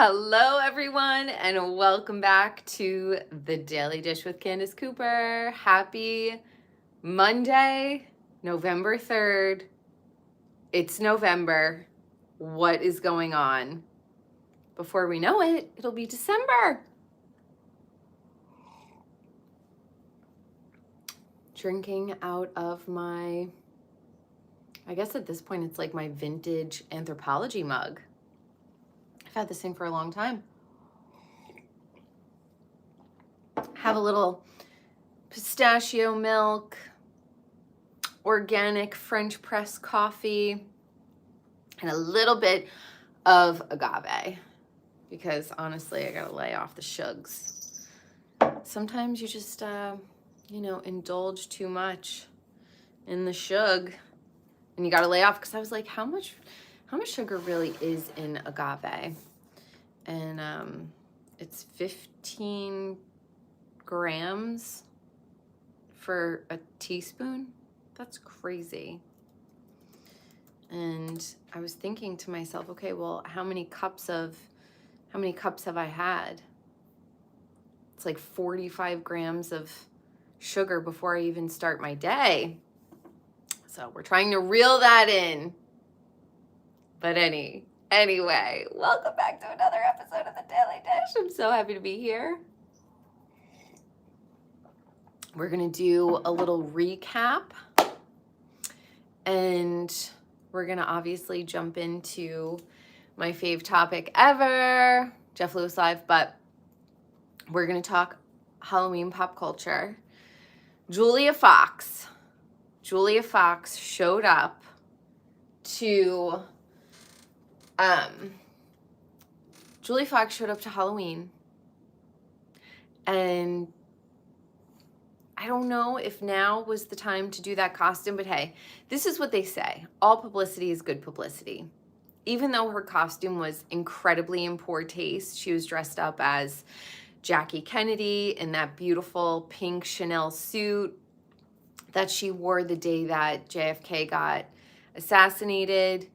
Hello, everyone, and welcome back to the Daily Dish with Candice Cooper. Happy Monday, November 3rd. It's November. What is going on? Before we know it, it'll be December. Drinking out of my, I guess at this point it's like my vintage Anthropology mug. I've had this thing for a long time. Have a little pistachio milk, organic French press coffee, and a little bit of agave, because honestly, I gotta lay off the sugs. Sometimes you just, indulge too much in the shug, and you gotta lay off, because I was like, how much sugar really is in agave? And it's 15 grams for a teaspoon. That's crazy. And I was thinking to myself, okay, well, how many cups have I had? It's like 45 grams of sugar before I even start my day. So we're trying to reel that in. But anyway, welcome back to another episode of the Daily Dish. I'm so happy to be here. We're gonna do a little recap, and we're gonna obviously jump into my fave topic ever, Jeff Lewis Live, but we're gonna talk Halloween pop culture. Julia Fox showed up to Halloween, and I don't know if now was the time to do that costume, but hey, this is what they say. All publicity is good publicity. Even though her costume was incredibly in poor taste, she was dressed up as Jackie Kennedy in that beautiful pink Chanel suit that she wore the day that JFK got assassinated.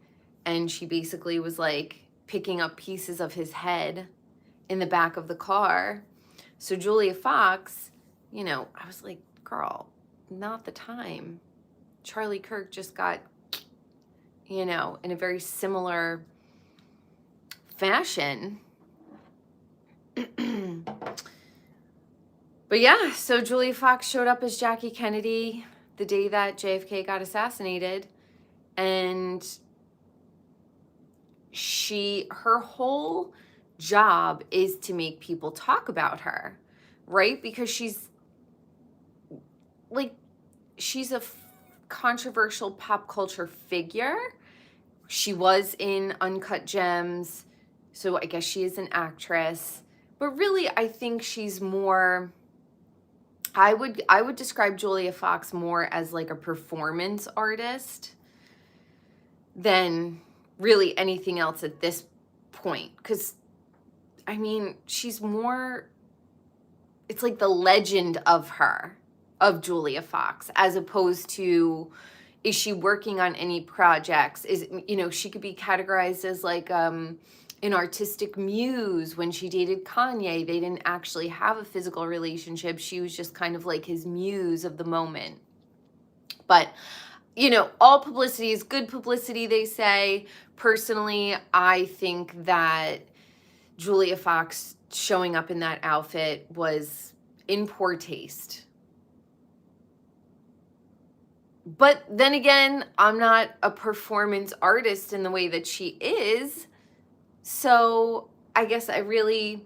And she basically was like picking up pieces of his head in the back of the car. So Julia Fox, I was like, girl, not the time. Charlie Kirk just got, in a very similar fashion. But yeah, so Julia Fox showed up as Jackie Kennedy the day that JFK got assassinated. And her whole job is to make people talk about her, right? Because she's a controversial pop culture figure. She was in Uncut Gems, so I guess she is an actress. But really, I think she's more, I would describe Julia Fox more as like a performance artist than really anything else at this point. Because, she's more, it's like the legend of Julia Fox, as opposed to, is she working on any projects? She could be categorized as like an artistic muse. When she dated Kanye, they didn't actually have a physical relationship. She was just kind of like his muse of the moment. But, all publicity is good publicity, they say. Personally, I think that Julia Fox showing up in that outfit was in poor taste. But then again, I'm not a performance artist in the way that she is. So I guess I really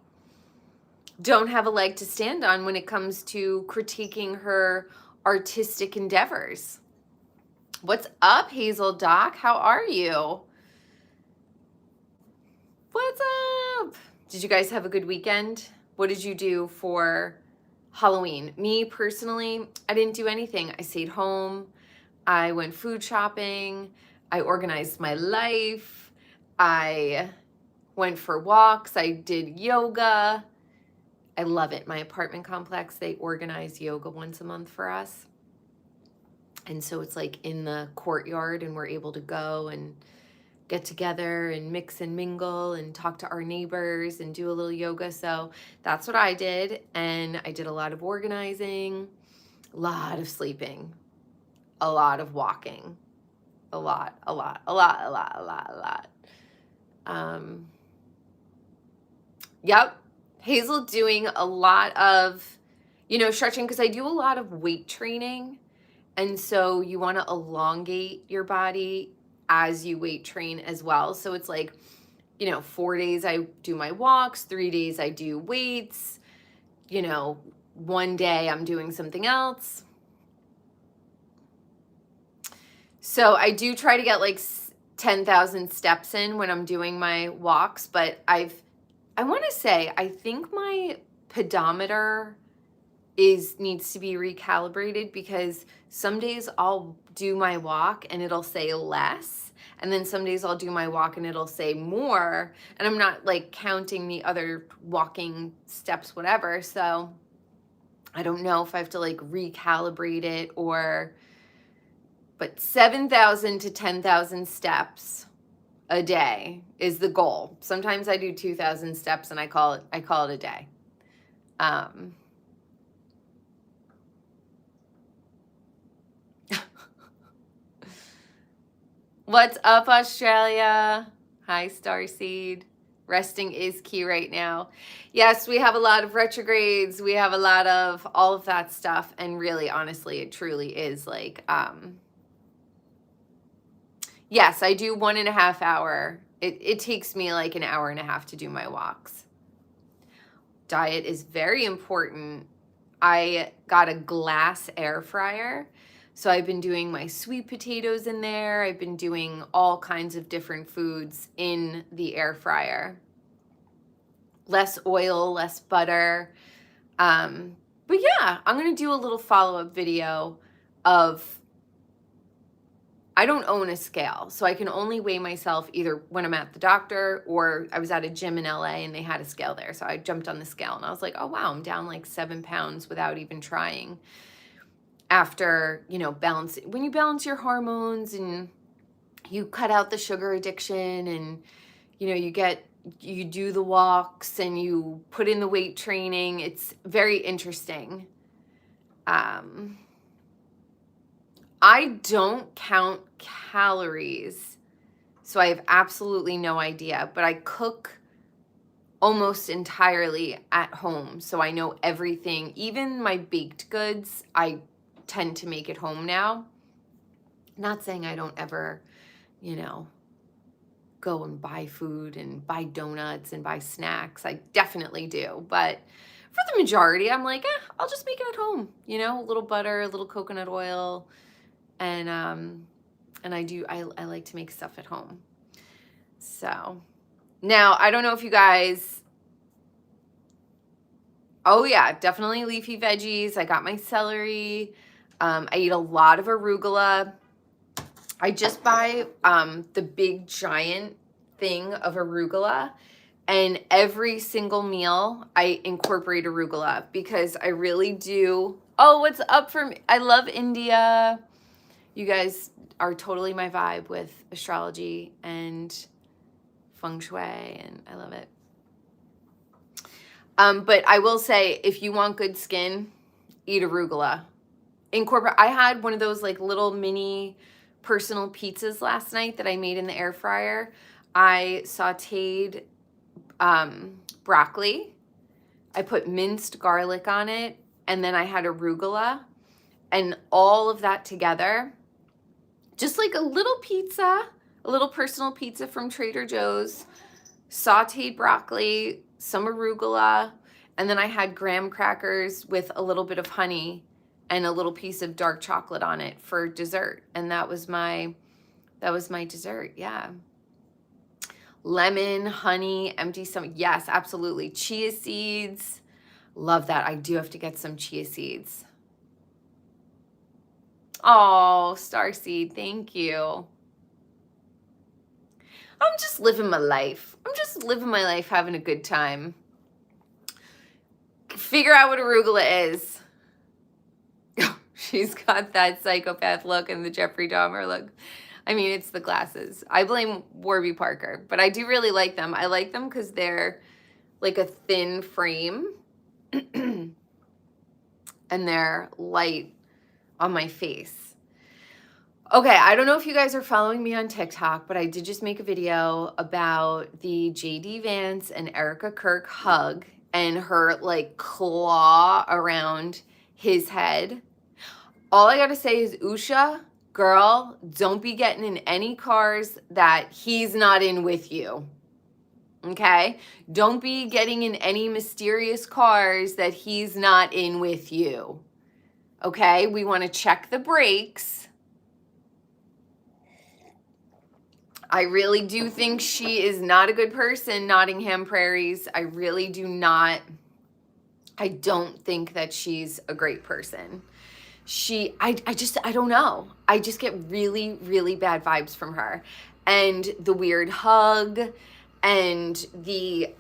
don't have a leg to stand on when it comes to critiquing her artistic endeavors. What's up, Hazel Doc? How are you? What's up? Did you guys have a good weekend? What did you do for Halloween? Me personally, I didn't do anything. I stayed home. I went food shopping. I organized my life. I went for walks. I did yoga. I love it. My apartment complex, they organize yoga once a month for us. And so it's like in the courtyard, and we're able to go and get together and mix and mingle and talk to our neighbors and do a little yoga. So that's what I did. And I did a lot of organizing, a lot of sleeping, a lot of walking, a lot. Yep. Hazel doing a lot of, stretching, because I do a lot of weight training. And so you want to elongate your body as you weight train as well. So it's like, 4 days I do my walks, 3 days I do weights, 1 day I'm doing something else. So I do try to get like 10,000 steps in when I'm doing my walks, but I want to say, I think my pedometer needs to be recalibrated, because some days I'll do my walk and it'll say less, and then some days I'll do my walk and it'll say more, and I'm not like counting the other walking steps, whatever. So I don't know if I have to like recalibrate it, but 7,000 to 10,000 steps a day is the goal. Sometimes I do 2,000 steps and I call it a day. What's up, Australia? Hi, Starseed. Resting is key right now. Yes, we have a lot of retrogrades. We have a lot of all of that stuff. And really, honestly, it truly is like, yes, I do 1.5 hour. It takes me like an hour and a half to do my walks. Diet is very important. I got a glass air fryer. So I've been doing my sweet potatoes in there. I've been doing all kinds of different foods in the air fryer. Less oil, less butter. But yeah, I'm going to do a little follow-up video of, I don't own a scale, so I can only weigh myself either when I'm at the doctor, or I was at a gym in LA and they had a scale there. So I jumped on the scale and I was like, oh wow, I'm down like 7 pounds without even trying. After, when you balance your hormones and you cut out the sugar addiction, and, you do the walks and you put in the weight training, it's very interesting. I don't count calories, so I have absolutely no idea, but I cook almost entirely at home. So I know everything, even my baked goods, I tend to make it home now. Not saying I don't ever, go and buy food and buy donuts and buy snacks. I definitely do. But for the majority, I'm like, I'll just make it at home. A little butter, a little coconut oil. And I like to make stuff at home. So now I don't know if you guys, oh yeah, definitely leafy veggies. I got my celery. I eat a lot of arugula. I just buy the big giant thing of arugula, and every single meal I incorporate arugula, because I really do. Oh, what's up for me? I love India. You guys are totally my vibe with astrology and feng shui, and I love it. But I will say, if you want good skin, eat arugula. I had one of those like little mini personal pizzas last night that I made in the air fryer. I sauteed broccoli. I put minced garlic on it, and then I had arugula, and all of that together, just like a little pizza, a little personal pizza from Trader Joe's, sauteed broccoli, some arugula, and then I had graham crackers with a little bit of honey and a little piece of dark chocolate on it for dessert. And that was my dessert. Yeah. Lemon, honey, empty stomach. Yes, absolutely. Chia seeds. Love that. I do have to get some chia seeds. Oh, Starseed, thank you. I'm just living my life. Having a good time. Figure out what arugula is. She's got that psychopath look and the Jeffrey Dahmer look. I mean, it's the glasses. I blame Warby Parker, but I do really like them. I like them because they're like a thin frame and they're light on my face. Okay, I don't know if you guys are following me on TikTok, but I did just make a video about the JD Vance and Erika Kirk hug and her like claw around his head. All I gotta say is, Usha, girl, don't be getting in any cars that he's not in with you. Okay? Don't be getting in any mysterious cars that he's not in with you. Okay? We want to check the brakes. I really do think she is not a good person, Nottingham Prairies. I really do not. I don't think that she's a great person. I don't know. I just get really, really bad vibes from her. And the weird hug and the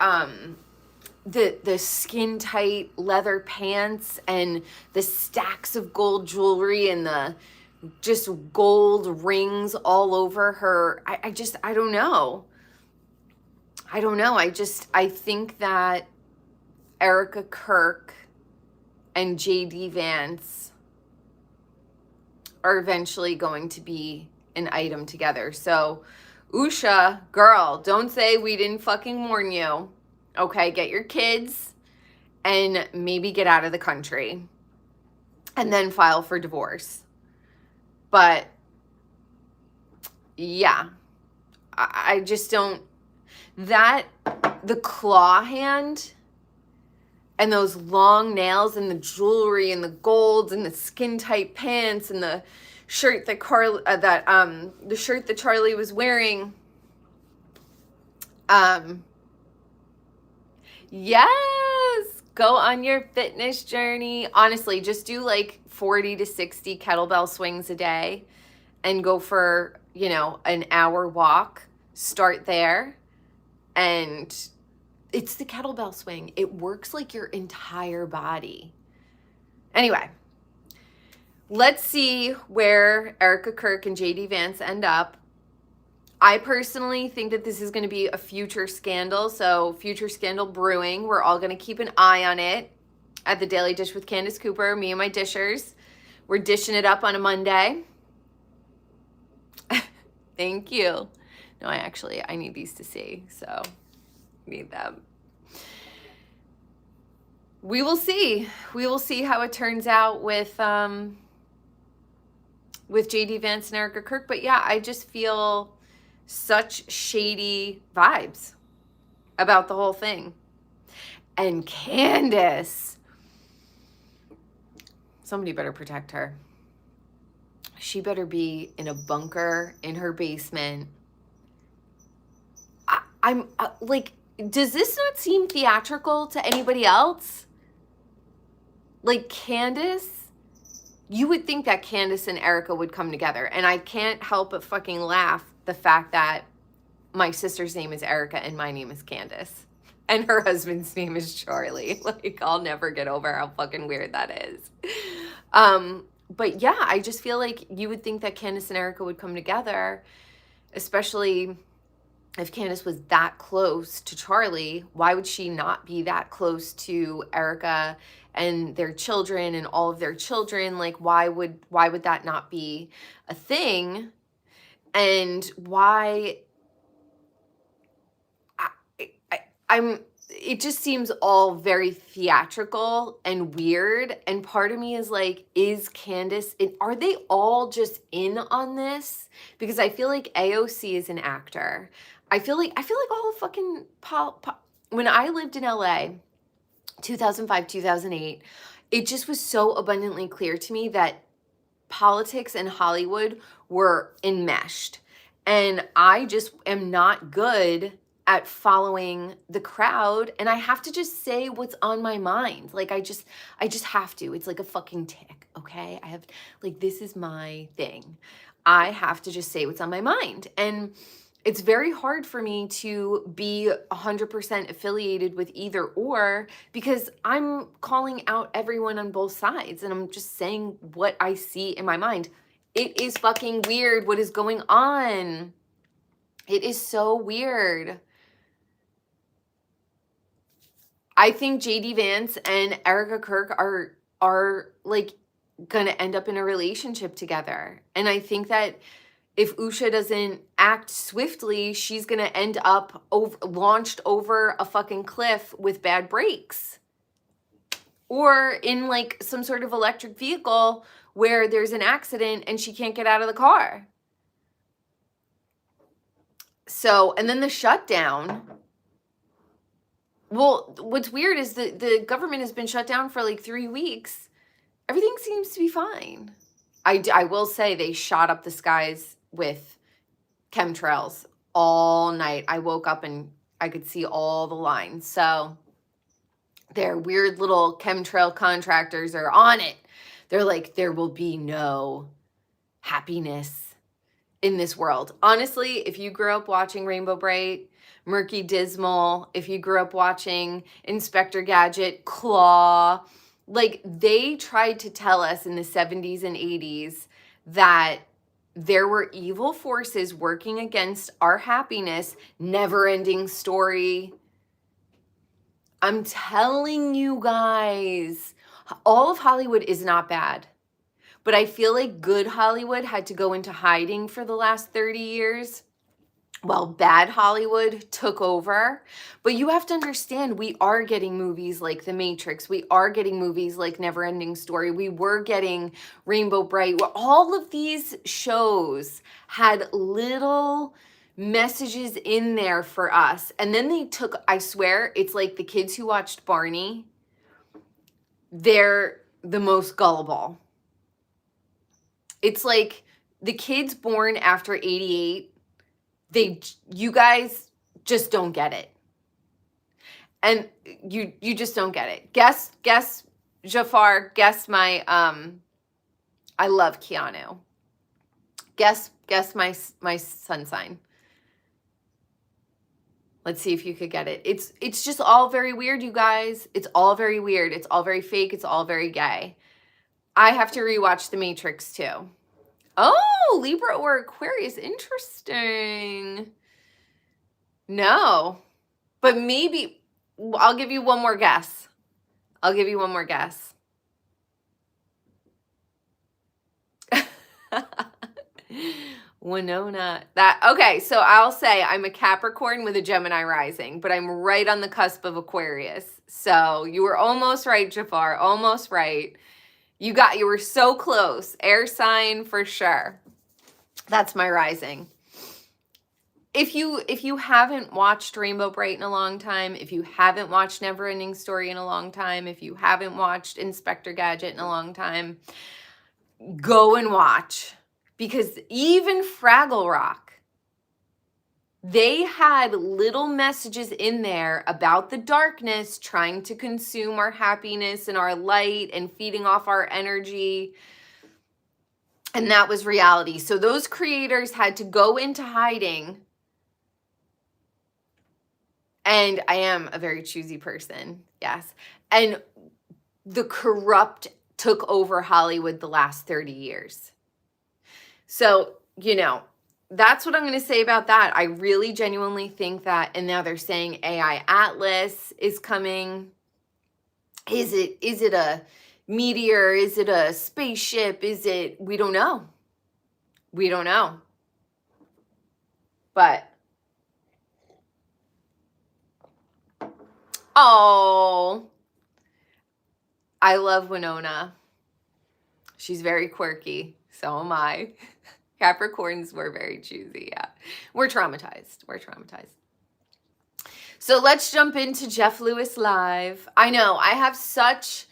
skin tight leather pants and the stacks of gold jewelry and the just gold rings all over her. I don't know. I don't know. I think that Erika Kirk and JD Vance are eventually going to be an item together. So, Usha, girl, don't say we didn't fucking warn you. Okay, get your kids and maybe get out of the country and then file for divorce. But yeah, I just don't, the claw hand and those long nails and the jewelry and the golds and the skin tight pants and the shirt that the shirt that Charlie was wearing. Yes, go on your fitness journey. Honestly, just do like 40 to 60 kettlebell swings a day and go for, an hour walk. Start there. And it's the kettlebell swing. It works like your entire body. Anyway, let's see where Erika Kirk and JD Vance end up. I personally think that this is going to be a future scandal. So future scandal brewing. We're all going to keep an eye on it at the Daily Dish with Candice Cooper, me and my dishers. We're dishing it up on a Monday. Thank you. No, I need these to see. So need them. We will see. We will see how it turns out with JD Vance and Erika Kirk. But yeah, I just feel such shady vibes about the whole thing. And Candice, somebody better protect her. She better be in a bunker in her basement. I'm like, does this not seem theatrical to anybody else? Like, Candice, you would think that Candice and Erika would come together. And I can't help but fucking laugh the fact that my sister's name is Erika and my name is Candice. And her husband's name is Charlie. Like, I'll never get over how fucking weird that is. But yeah, I just feel like you would think that Candice and Erika would come together, especially if Candice was that close to Charlie. Why would she not be that close to Erika and their children and all of their children? Like, why would that not be a thing? And why it just seems all very theatrical and weird. And part of me is like, is Candice, are they all just in on this? Because I feel like AOC is an actor. I feel like all the fucking, when I lived in LA, 2005, 2008, it just was so abundantly clear to me that politics and Hollywood were enmeshed. And I just am not good at following the crowd, and I have to just say what's on my mind. Like, I just have to. It's like a fucking tick, okay? I have, like, this is my thing. I have to just say what's on my mind. And it's very hard for me to be 100% affiliated with either or, because I'm calling out everyone on both sides and I'm just saying what I see in my mind. It is fucking weird what is going on. It is so weird. I think JD Vance and Erika Kirk are like gonna end up in a relationship together. And I think that if Usha doesn't act swiftly, she's gonna end up launched over a fucking cliff with bad brakes. Or in like some sort of electric vehicle where there's an accident and she can't get out of the car. So, and then the shutdown. Well, what's weird is that the government has been shut down for like 3 weeks. Everything seems to be fine. I will say they shot up the skies with chemtrails all night. I woke up and I could see all the lines. So their weird little chemtrail contractors are on it. They're like, there will be no happiness in this world. Honestly, if you grew up watching Rainbow Bright, Murky Dismal, if you grew up watching Inspector Gadget, Claw, like they tried to tell us in the 70s and 80s that there were evil forces working against our happiness, never-ending story. I'm telling you guys, all of Hollywood is not bad. But I feel like good Hollywood had to go into hiding for the last 30 years. Well, bad Hollywood took over. But you have to understand, we are getting movies like The Matrix. We are getting movies like Neverending Story. We were getting Rainbow Bright. All of these shows had little messages in there for us. And then they took, I swear, it's like the kids who watched Barney. They're the most gullible. It's like the kids born after 88, you guys just don't get it. And you just don't get it. Guess Jafar, guess my I love Keanu. Guess my sun sign. Let's see if you could get it. It's just all very weird, you guys. It's all very weird. It's all very fake. It's all very gay. I have to rewatch The Matrix too. Oh, Libra or Aquarius. Interesting. No. But maybe, I'll give you one more guess. Winona. Okay, so I'll say I'm a Capricorn with a Gemini rising, but I'm right on the cusp of Aquarius. So you were almost right, Jafar. Almost right. You were so close. Air sign for sure. That's my rising. If you haven't watched Rainbow Bright in a long time, if you haven't watched Neverending Story in a long time, if you haven't watched Inspector Gadget in a long time, go and watch. Because even Fraggle Rock, they had little messages in there about the darkness trying to consume our happiness and our light and feeding off our energy. And that was reality. So those creators had to go into hiding. And I am a very choosy person, yes. And the corrupt took over Hollywood the last 30 years. So, that's what I'm going to say about that. I really genuinely think that, and now they're saying AI Atlas is coming. Is it a meteor? Is it a spaceship? We don't know. We don't know. But, oh, I love Winona. She's very quirky. So am I. Capricorns were very choosy, yeah. We're traumatized. So let's jump into Jeff Lewis Live. I know, I have such,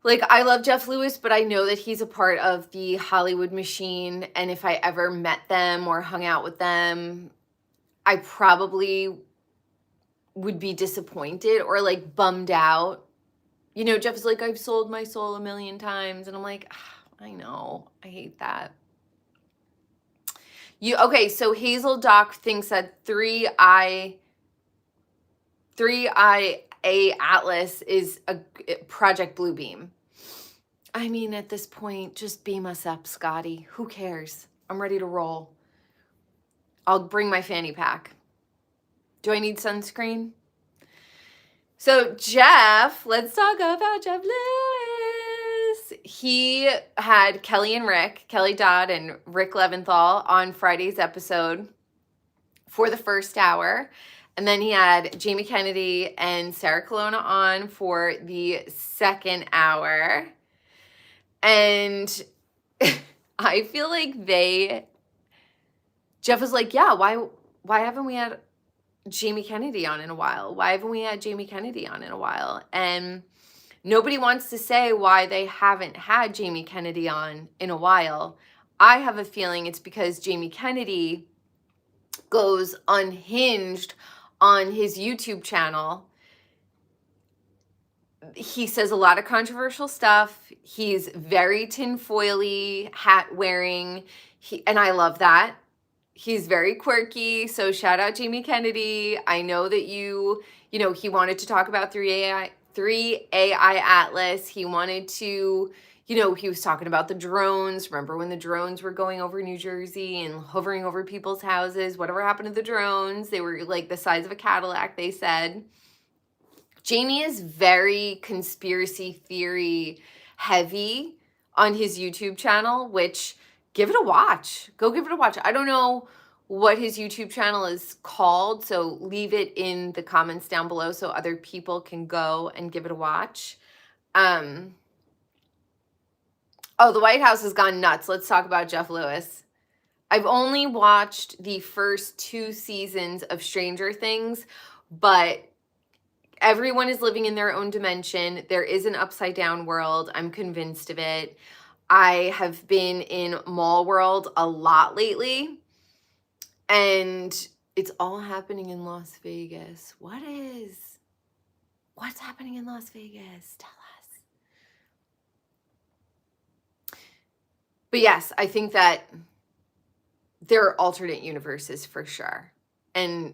I love Jeff Lewis, but I know that he's a part of the Hollywood machine, and if I ever met them or hung out with them, I probably would be disappointed or, bummed out. Jeff is like, I've sold my soul 1 million times, and I'm like, I know, I hate that. Okay, so Hazel Doc thinks that 3IA Atlas is a Project Bluebeam. I mean, at this point, just beam us up, Scotty. Who cares? I'm ready to roll. I'll bring my fanny pack. Do I need sunscreen? So Jeff, let's talk about Jeff Lewis. He had Kelly Dodd and Rick Leventhal on Friday's episode for the first hour. And then he had Jamie Kennedy and Sarah Colonna on for the second hour. And I feel like Jeff was like, yeah, why haven't we had Jamie Kennedy on in a while? Why haven't we had Jamie Kennedy on in a while? And nobody wants to say why they haven't had Jamie Kennedy on in a while. I have a feeling it's because Jamie Kennedy goes unhinged on his YouTube channel. He says a lot of controversial stuff. He's very tinfoily, hat wearing. And I love that. He's very quirky. So shout out Jamie Kennedy. I know that he wanted to talk about 3AI Atlas. He wanted to, he was talking about the drones. Remember when the drones were going over New Jersey and hovering over people's houses? Whatever happened to the drones? They were like the size of a Cadillac, they said. Jamie is very conspiracy theory heavy on his YouTube channel, which give it a watch. Go give it a watch. I don't know what his YouTube channel is called, so leave it in the comments down below so other people can go and give it a watch. Oh, the White House has gone nuts. Let's talk about Jeff Lewis. I've only watched the first 2 seasons of Stranger Things, but everyone is living in their own dimension. There is an upside down world. I'm convinced of it. I have been in mall world a lot lately, and it's all happening in Las Vegas. What's happening in Las Vegas? Tell us. But yes, I think that there are alternate universes for sure. And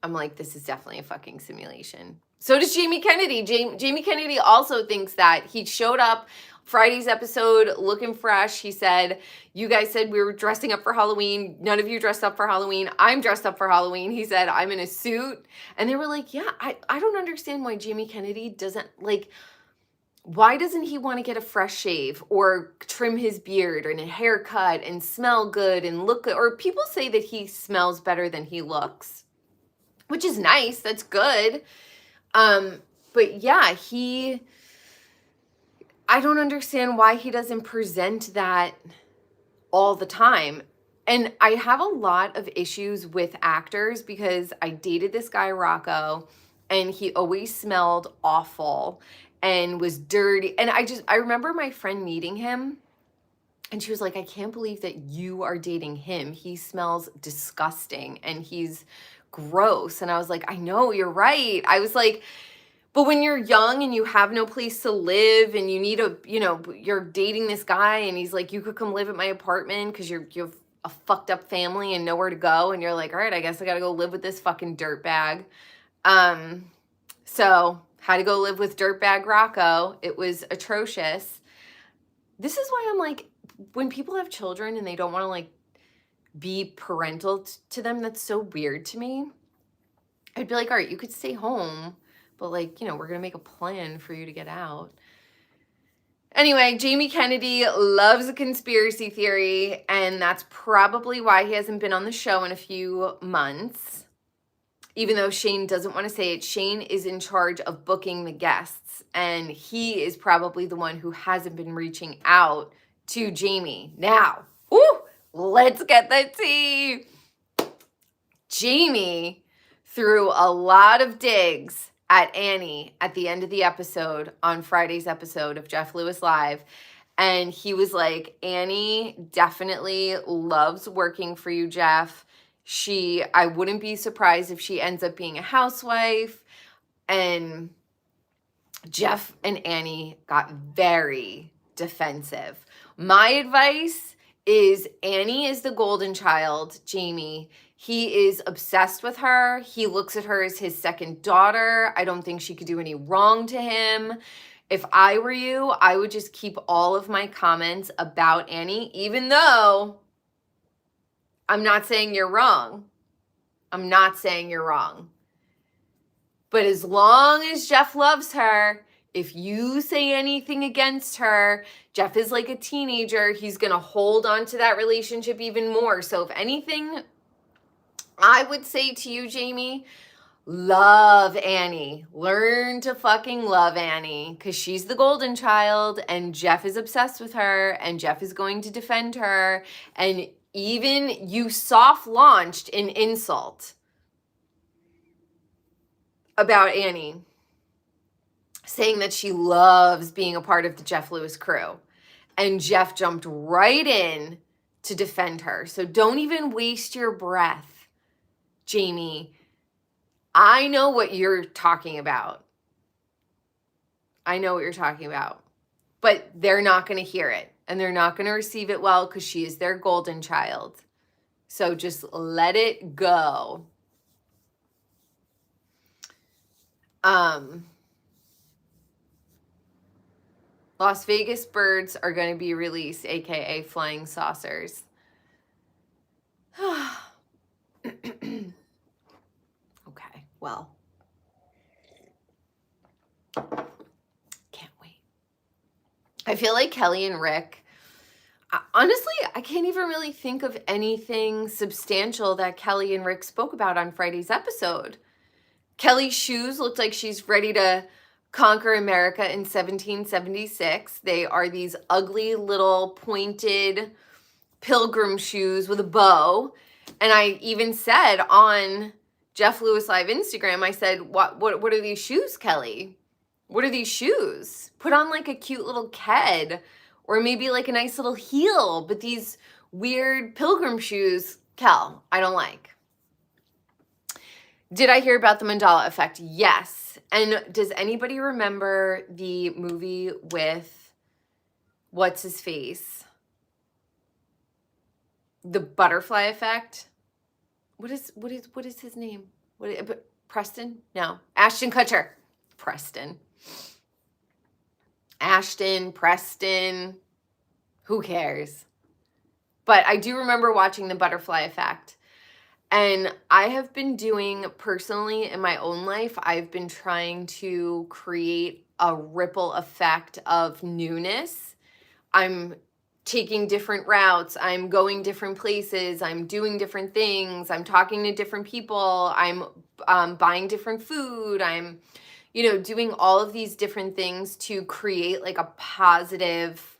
I'm like, this is definitely a fucking simulation. So does Jamie Kennedy. Jamie Kennedy also thinks that. He showed up Friday's episode looking fresh. He said, you guys said we were dressing up for Halloween. None of you dressed up for Halloween. I'm dressed up for Halloween. He said, I'm in a suit. And they were like, yeah, I don't understand why Jamie Kennedy doesn't, like, why doesn't he want to get a fresh shave or trim his beard and a haircut and smell good and look good? Or people say that he smells better than he looks, which is nice. That's good. But yeah, I don't understand why he doesn't present that all the time. And I have a lot of issues with actors because I dated this guy, Rocco, and he always smelled awful and was dirty. And I remember my friend meeting him, and she was like, I can't believe that you are dating him. He smells disgusting and he's gross. And I was like, I know, you're right. I was like, but when you're young and you have no place to live and you need you're dating this guy and he's like, you could come live at my apartment because you have a fucked up family and nowhere to go. And you're like, all right, I guess I got to go live with this fucking dirtbag. So had to go live with dirtbag Rocco. It was atrocious. This is why I'm like, when people have children and they don't want to like be parental to them, that's so weird to me. I'd be like, all right, you could stay home, but like, we're going to make a plan for you to get out. Anyway, Jamie Kennedy loves a conspiracy theory, and that's probably why he hasn't been on the show in a few months. Even though Shane doesn't want to say it, Shane is in charge of booking the guests, and he is probably the one who hasn't been reaching out to Jamie. Now, let's get the tea. Jamie threw a lot of digs at Annie at the end of the episode on Friday's episode of Jeff Lewis Live. And he was like, Annie definitely loves working for you, Jeff. I wouldn't be surprised if she ends up being a housewife. And Jeff and Annie got very defensive. My advice is Annie is the golden child, Jamie. He is obsessed with her. He looks at her as his second daughter. I don't think she could do any wrong to him. If I were you, I would just keep all of my comments about Annie, even though I'm not saying you're wrong. I'm not saying you're wrong. But as long as Jeff loves her, if you say anything against her, Jeff is like a teenager. He's going to hold on to that relationship even more. So if anything, I would say to you, Jamie, love Annie. Learn to fucking love Annie, because she's the golden child and Jeff is obsessed with her and Jeff is going to defend her. And even you soft launched an insult about Annie, saying that she loves being a part of the Jeff Lewis crew. And Jeff jumped right in to defend her. So don't even waste your breath, Jamie. I know what you're talking about. I know what you're talking about. But they're not going to hear it. And they're not going to receive it well because she is their golden child. So just let it go. Las Vegas birds are going to be released, aka flying saucers. Okay, well. Can't wait. I feel like Kelly and Rick, honestly, I can't even really think of anything substantial that Kelly and Rick spoke about on Friday's episode. Kelly's shoes looked like she's ready to conquer America in 1776. They are these ugly little pointed pilgrim shoes with a bow. And I even said on Jeff Lewis Live Instagram, I said, what are these shoes, Kelly? What are these shoes? Put on like a cute little ked or maybe like a nice little heel. But these weird pilgrim shoes, Kel, I don't like. Did I hear about the Mandela effect? Yes. And does anybody remember the movie with what's his face? The butterfly effect? What is his name? Preston? No. Ashton Kutcher. Preston. Ashton, Preston. Who cares? But I do remember watching the butterfly effect. And I have been doing personally in my own life, I've been trying to create a ripple effect of newness. I'm taking different routes. I'm going different places. I'm doing different things. I'm talking to different people. I'm buying different food. I'm, doing all of these different things to create like a positive.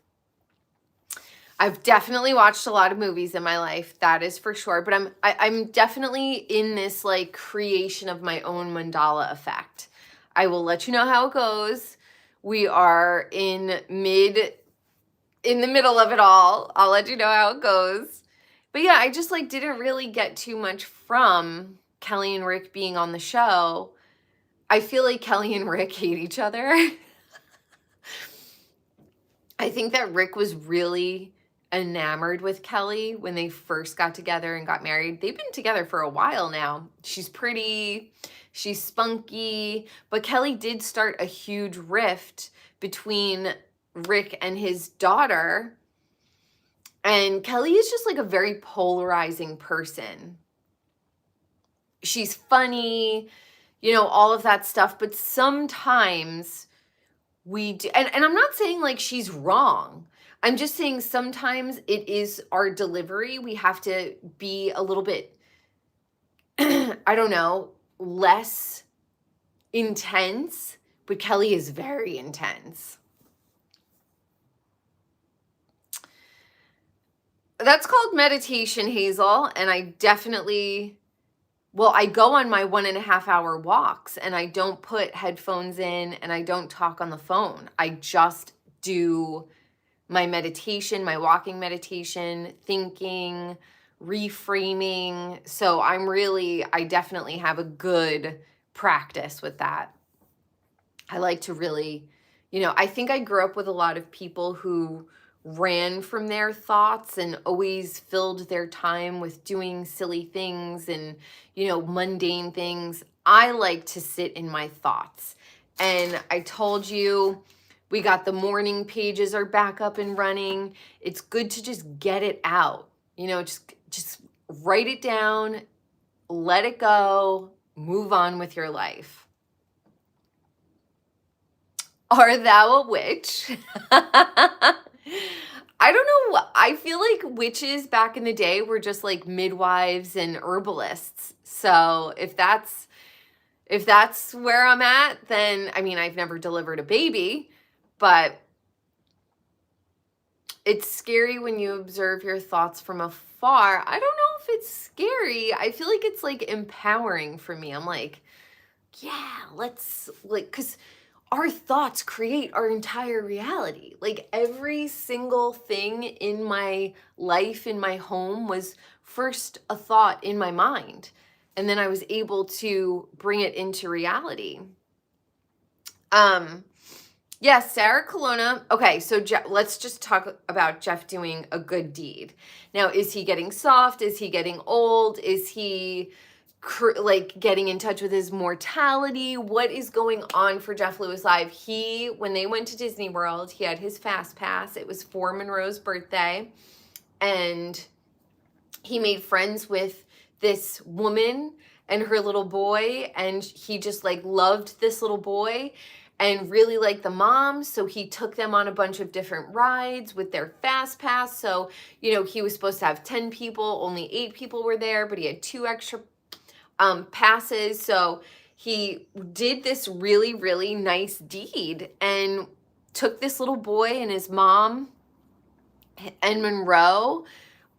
I've definitely watched a lot of movies in my life, that is for sure. But I'm definitely in this like creation of my own mandala effect. I will let you know how it goes. We are in the middle of it all. I'll let you know how it goes. But yeah, I just like didn't really get too much from Kelly and Rick being on the show. I feel like Kelly and Rick hate each other. I think that Rick was really enamored with Kelly when they first got together and got married. They've been together for a while now. She's pretty, she's spunky, but Kelly did start a huge rift between Rick and his daughter. And Kelly is just like a very polarizing person. She's funny, all of that stuff, but sometimes we do, and I'm not saying like she's wrong. I'm just saying sometimes it is our delivery. We have to be a little bit, I don't know, less intense, but Kelly is very intense. That's called meditation, Hazel, and I definitely, I go on my 1.5 hour walks and I don't put headphones in and I don't talk on the phone. I just do my meditation, my walking meditation, thinking, reframing. So I definitely have a good practice with that. I like to really, I think I grew up with a lot of people who ran from their thoughts and always filled their time with doing silly things and, mundane things. I like to sit in my thoughts. And I told you We got the morning pages are back up and running. It's good to just get it out. You know, just write it down, let it go, move on with your life. Are thou a witch? I don't know. I feel like witches back in the day were just like midwives and herbalists. So if that's where I'm at, then I mean, I've never delivered a baby, but it's scary when you observe your thoughts from afar. I don't know if it's scary. I feel like it's like empowering for me. I'm like, yeah, let's like, because our thoughts create our entire reality. Like every single thing in my life, in my home, was first a thought in my mind. And then I was able to bring it into reality. Yeah, Sarah Colonna. Okay, so let's just talk about Jeff doing a good deed. Now, is he getting soft? Is he getting old? Is he like getting in touch with his mortality? What is going on for Jeff Lewis Live? When they went to Disney World, he had his fast pass. It was for Monroe's birthday, and he made friends with this woman and her little boy, and he just like loved this little boy and really liked the mom. So he took them on a bunch of different rides with their fast pass. So, you know, he was supposed to have 10 people, only 8 people were there, but he had 2 extra passes. So he did this really, really nice deed and took this little boy and his mom and Monroe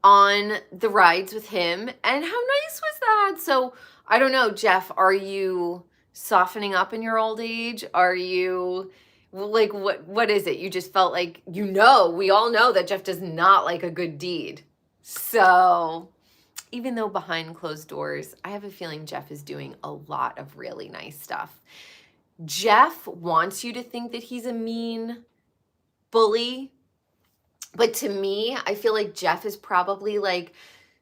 on the rides with him. And how nice was that? So I don't know, Jeff, are you softening up in your old age? Are you like, what is it? You just felt like, you know, we all know that Jeff does not like a good deed. So even though behind closed doors, I have a feeling Jeff is doing a lot of really nice stuff. Jeff wants you to think that he's a mean bully. But to me, I feel like Jeff is probably like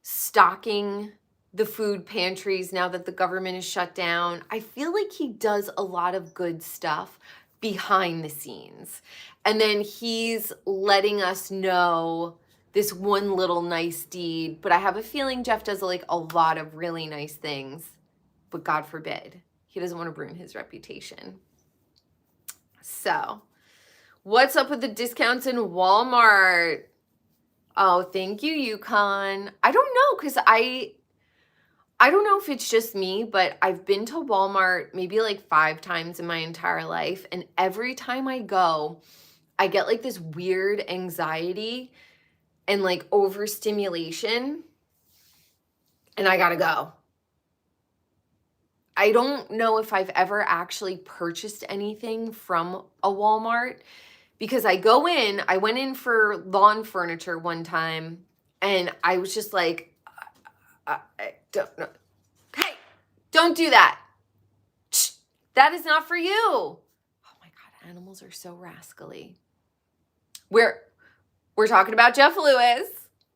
stocking the food pantries now that the government is shut down. I feel like he does a lot of good stuff behind the scenes. And then he's letting us know this one little nice deed. But I have a feeling Jeff does like a lot of really nice things. But God forbid, he doesn't want to ruin his reputation. So what's up with the discounts in Walmart? Oh, thank you, Yukon. I don't know, because I don't know if it's just me, but I've been to Walmart maybe like 5 times in my entire life. And every time I go, I get like this weird anxiety and like overstimulation. And I gotta go. I don't know if I've ever actually purchased anything from a Walmart, because I went in for lawn furniture one time, and I was just like, I don't know. Hey, don't do that. Shh, that is not for you. Oh my God, animals are so rascally. We're talking about Jeff Lewis.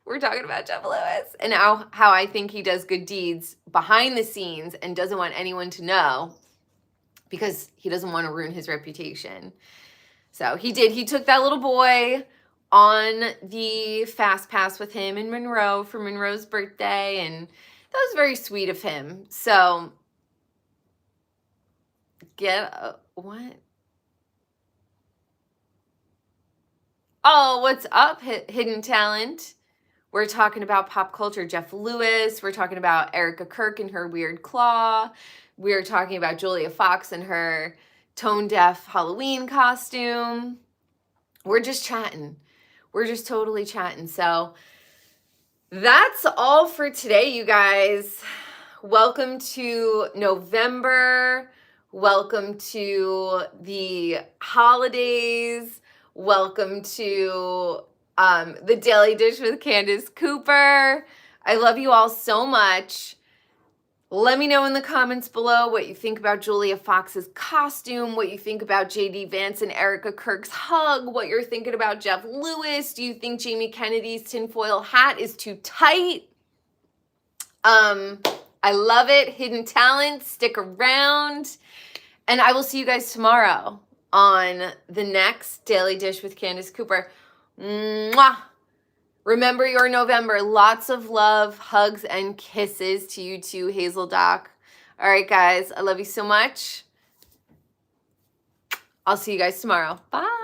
We're talking about Jeff Lewis and how I think he does good deeds behind the scenes and doesn't want anyone to know because he doesn't want to ruin his reputation. So he did. He took that little boy on the fast pass with him in Monroe for Monroe's birthday, and that was very sweet of him. So what? Oh, what's up, Hidden Talent? We're talking about pop culture, Jeff Lewis. We're talking about Erika Kirk and her weird claw. We're talking about Julia Fox and her tone-deaf Halloween costume. We're just chatting. We're just totally chatting. So that's all for today, you guys. Welcome to November. Welcome to the holidays. Welcome to the Daily Dish with Candice Cooper. I love you all so much. Let me know in the comments below what you think about Julia Fox's costume, what you think about JD Vance and Erika Kirk's hug, what you're thinking about Jeff Lewis. Do you think Jamie Kennedy's tinfoil hat is too tight? I love it. Hidden Talent, stick around. And I will see you guys tomorrow. on the next Daily Dish with Candice Cooper. Mwah! Remember your November. Lots of love, hugs, and kisses to you too, Hazel Doc. All right, guys. I love you so much. I'll see you guys tomorrow. Bye.